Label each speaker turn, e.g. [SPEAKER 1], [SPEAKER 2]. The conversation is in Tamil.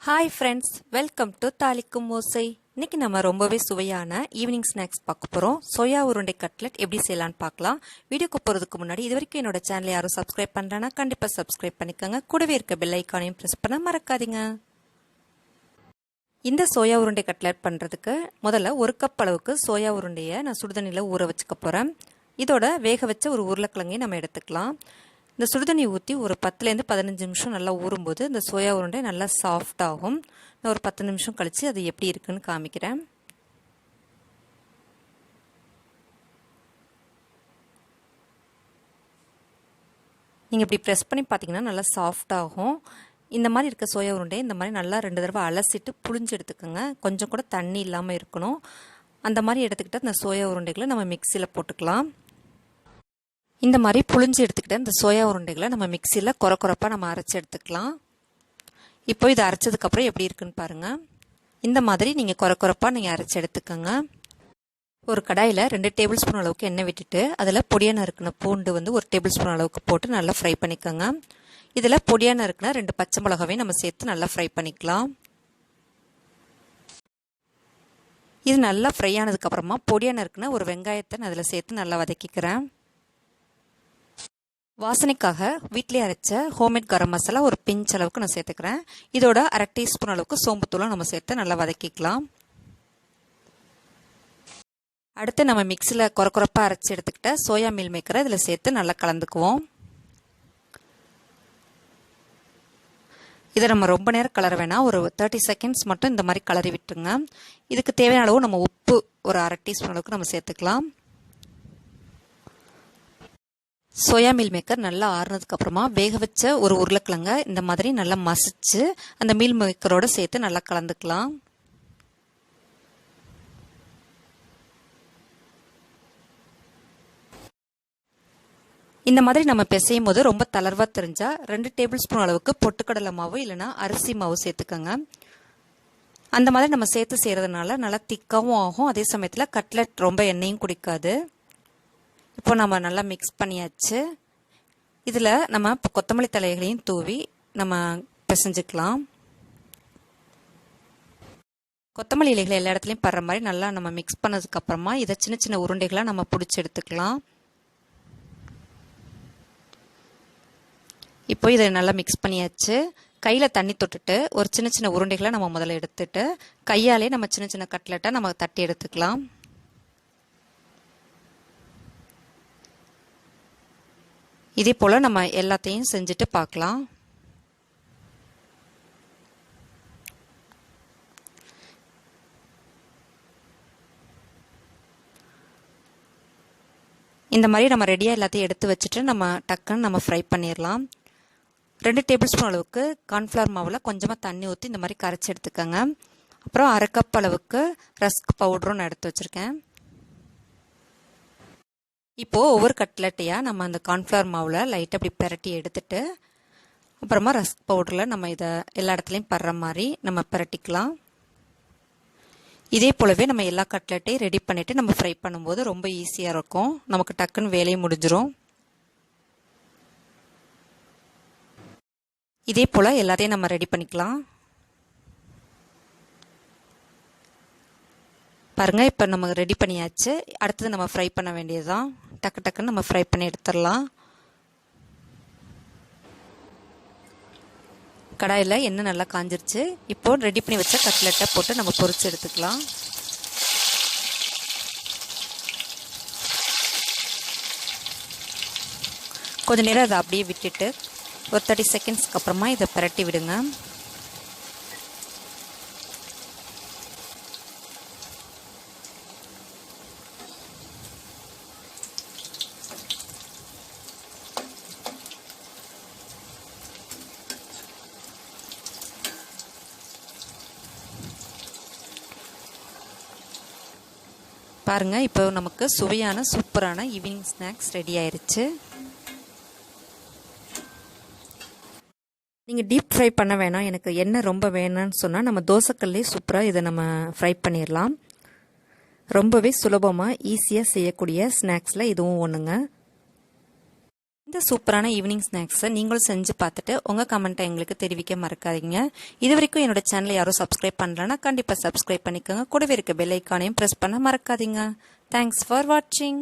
[SPEAKER 1] ஹாய் ஃப்ரெண்ட்ஸ், வெல்கம் டு தாலிக்கும் ஓசை. இன்னைக்கு நம்ம ரொம்பவே சுவையான ஈவினிங் ஸ்நாக்ஸ் பார்க்க போகிறோம். சோயா உருண்டை கட்லெட் எப்படி செய்யலான்னு பார்க்கலாம். வீடியோக்கு போகிறதுக்கு முன்னாடி இது வரைக்கும் என்னோட சேனலை யாரும் சப்ஸ்கிரைப் பண்ணுறேன்னா கண்டிப்பாக சப்ஸ்கிரைப் பண்ணிக்கோங்க. கூடவே இருக்க பெல் ஐக்கானையும் ப்ரெஸ் பண்ண மறக்காதீங்க. இந்த சோயா உருண்டை கட்லெட் பண்ணுறதுக்கு முதல்ல 1 கப் அளவுக்கு சோயா உருண்டையை நான் சுடுதண்ணியில் ஊற வச்சுக்க போகிறேன். இதோட வேக வச்ச ஒரு உருளைக்கிழங்கையும் நம்ம எடுத்துக்கலாம். இந்த சுடுதண்ணி ஊற்றி ஒரு 10லேருந்து 15 நிமிஷம் நல்லா ஊறும்போது இந்த சோயா உருண்டை நல்லா சாஃப்ட் ஆகும். நான் ஒரு 10 நிமிஷம் கழித்து அது எப்படி இருக்குன்னு காமிக்கிறேன். நீங்கள் இப்படி ப்ரெஸ் பண்ணி பார்த்தீங்கன்னா நல்லா சாஃப்ட் ஆகும். இந்த மாதிரி இருக்க சோயா உருண்டை இந்த மாதிரி நல்லா 2 தடவை அலசிட்டு புழிஞ்சு எடுத்துக்கோங்க. கொஞ்சம் கூட தண்ணி இல்லாமல் இருக்கணும். அந்த மாதிரி எடுத்துக்கிட்டு அந்த சோயா உருண்டைகளை நம்ம மிக்சியில் போட்டுக்கலாம். இந்த மாதிரி புழிஞ்சு எடுத்துக்கிட்ட இந்த சோயா உருண்டைகளை நம்ம மிக்சியில் கொரப்பாக நம்ம அரைச்சி எடுத்துக்கலாம். இப்போ இதை அரைச்சதுக்கப்புறம் எப்படி இருக்குன்னு பாருங்கள். இந்த மாதிரி நீங்கள் கொரப்பாக நீங்கள் அரைச்சி எடுத்துக்கோங்க. ஒரு கடாயில் 2 டேபிள் ஸ்பூன் அளவுக்கு எண்ணெய் விட்டுட்டு அதில் பொடியாக நறுக்கின பூண்டு 1 டேபிள் ஸ்பூன் அளவுக்கு போட்டு நல்லா ஃப்ரை பண்ணிக்கோங்க. இதில் பொடியாக நறுக்கின 2 பச்சை மிளகாவையும் நம்ம சேர்த்து நல்லா ஃப்ரை பண்ணிக்கலாம். இது நல்லா ஃப்ரை ஆனதுக்கப்புறமா பொடியாக நறுக்கின ஒரு வெங்காயத்தை நான் அதில் சேர்த்து நல்லா வதக்கிக்கிறேன். வாசனைக்காக வீட்டிலே அரைச்ச ஹோம்மேட் கரம் மசாலா ஒரு பிஞ்ச் அளவுக்கு நான் சேர்த்துக்கிறேன். இதோட 1/2 டீஸ்பூன் அளவுக்கு சோம்புத்தூளும் நம்ம சேர்த்து நல்லா வதக்கிக்கலாம். அடுத்து நம்ம மிக்சியில் கொரப்பாக அரைச்சி எடுத்துக்கிட்ட சோயா மீல் மேக்கரை இதில் சேர்த்து நல்லா கலந்துக்குவோம். இதை நம்ம ரொம்ப நேரம் கலர வேணாம், ஒரு 30 செகண்ட்ஸ் மட்டும் இந்த மாதிரி கலரி விட்டுருங்க. இதுக்கு தேவையான அளவு நம்ம உப்பு ஒரு 1/2 டீஸ்பூன் அளவுக்கு நம்ம சேர்த்துக்கலாம். சோயா மீல் மேக்கர் நல்லா ஆறுனதுக்கு அப்புறமா வேக வச்ச ஒரு உருளைக்கிழங்க இந்த மாதிரி நல்லா மசிச்சு அந்த மீல் மேக்கரோட சேர்த்து நல்லா கலந்துக்கலாம். இந்த மாதிரி நம்ம பிசையும் போது ரொம்ப தளர்வா தெரிஞ்சா 2 டேபிள் ஸ்பூன் அளவுக்கு பொட்டுக்கடலை மாவு இல்லைன்னா அரிசி மாவு சேர்த்துக்கோங்க. அந்த மாதிரி நம்ம சேர்த்து செய்யறதுனால நல்லா திக்காவும் ஆகும். அதே சமயத்தில் கட்லெட் ரொம்ப எண்ணெயும் குடிக்காது. இப்போ நம்ம நல்லா மிக்ஸ் பண்ணியாச்சு. இதில் நம்ம இப்போ கொத்தமல்லி தழைகளையும் தூவி நம்ம பிசைஞ்சுக்கலாம். கொத்தமல்லி இலைகளை எல்லா இடத்துலையும் படுற மாதிரி நல்லா நம்ம மிக்ஸ் பண்ணதுக்கப்புறமா இதை சின்ன சின்ன உருண்டைகளாக நம்ம பிடிச்சி எடுத்துக்கலாம். இப்போ இதை நல்லா மிக்ஸ் பண்ணியாச்சு. கையில் தண்ணி தொட்டுட்டு ஒரு சின்ன சின்ன உருண்டைகளை நம்ம முதல்ல எடுத்துட்டு கையாலே நம்ம சின்ன சின்ன கட்லெட்டை நம்ம தட்டி எடுத்துக்கலாம். இதே போல் நம்ம எல்லாத்தையும் செஞ்சுட்டு பார்க்கலாம். இந்த மாதிரி நம்ம ரெடியாக எல்லாத்தையும் எடுத்து வச்சுட்டு நம்ம டக்குன்னு நம்ம ஃப்ரை பண்ணிடலாம். 2 டேபிள் ஸ்பூன் அளவுக்கு கார்ன்ஃப்ளவர் மாவில் கொஞ்சமாக தண்ணி ஊற்றி இந்த மாதிரி கரைச்சி எடுத்துக்கோங்க. அப்புறம் 1/2 கப் அளவுக்கு ரஸ்க் பவுடரும் நான் எடுத்து வச்சுருக்கேன். இப்போது ஒவ்வொரு கட்லெட்டையாக நம்ம அந்த கார்ன்ஃப்ளவர் மாவில் லைட்டாக அப்படி பிரட்டி எடுத்துட்டு அப்புறமா ரஸ்க் பவுடரில் நம்ம இதை எல்லா இடத்துலையும் படுற மாதிரி நம்ம பிரட்டிக்கலாம். இதே போலவே நம்ம எல்லா கட்லெட்டையும் ரெடி பண்ணிவிட்டு நம்ம ஃப்ரை பண்ணும்போது ரொம்ப ஈஸியாக இருக்கும். நமக்கு டக்குன்னு வேலையும் முடிஞ்சிடும். இதே போல் எல்லாத்தையும் நம்ம ரெடி பண்ணிக்கலாம். பாருங்கள், இப்போ நம்ம ரெடி பண்ணியாச்சு. அடுத்தது நம்ம ஃப்ரை பண்ண வேண்டியதுதான். டக்குன்னு நம்ம ஃப்ரை பண்ணி எடுத்துடலாம். கடாயில் எண்ணெய் நல்லா காஞ்சிருச்சு. இப்போ ரெடி பண்ணி வச்ச கட்லெட்டை போட்டு நம்ம பொரிச்சு எடுத்துக்கலாம். கொஞ்ச நேரம் அதை அப்படியே விட்டுட்டு ஒரு 30 செகண்ட்ஸ்க்கு அப்புறமா இதை பிரட்டி விடுங்க. பாருங்க, இப்போ நமக்கு சுவையான சூப்பரான ஈவினிங் ஸ்நாக்ஸ் ரெடி ஆயிருச்சு. நீங்கள் டீப் ஃப்ரை பண்ண வேணாம், எனக்கு எண்ணெய் ரொம்ப வேணும்னு சொன்னால் நம்ம தோசைக்கல்லே சூப்பராக இதை நம்ம ஃப்ரை பண்ணிடலாம். ரொம்பவே சுலபமாக ஈஸியாக செய்யக்கூடிய ஸ்நாக்ஸில் இதுவும் ஒன்றுங்க. இந்த சூப்பரான ஈவினிங் ஸ்நாக்ஸை நீங்களும் செஞ்சு பார்த்துட்டு உங்கள் கமெண்ட்டை எங்களுக்கு தெரிவிக்க மறக்காதீங்க. இது வரைக்கும் என்னோட சேனலை யாரும் சப்ஸ்கிரைப் பண்ணலன்னா கண்டிப்பாக சப்ஸ்கிரைப் பண்ணிக்கோங்க. கூடவே இருக்க பெல் ஐக்கானையும் ப்ரெஸ் பண்ண மறக்காதீங்க. தேங்க்ஸ் ஃபார் வாட்சிங்.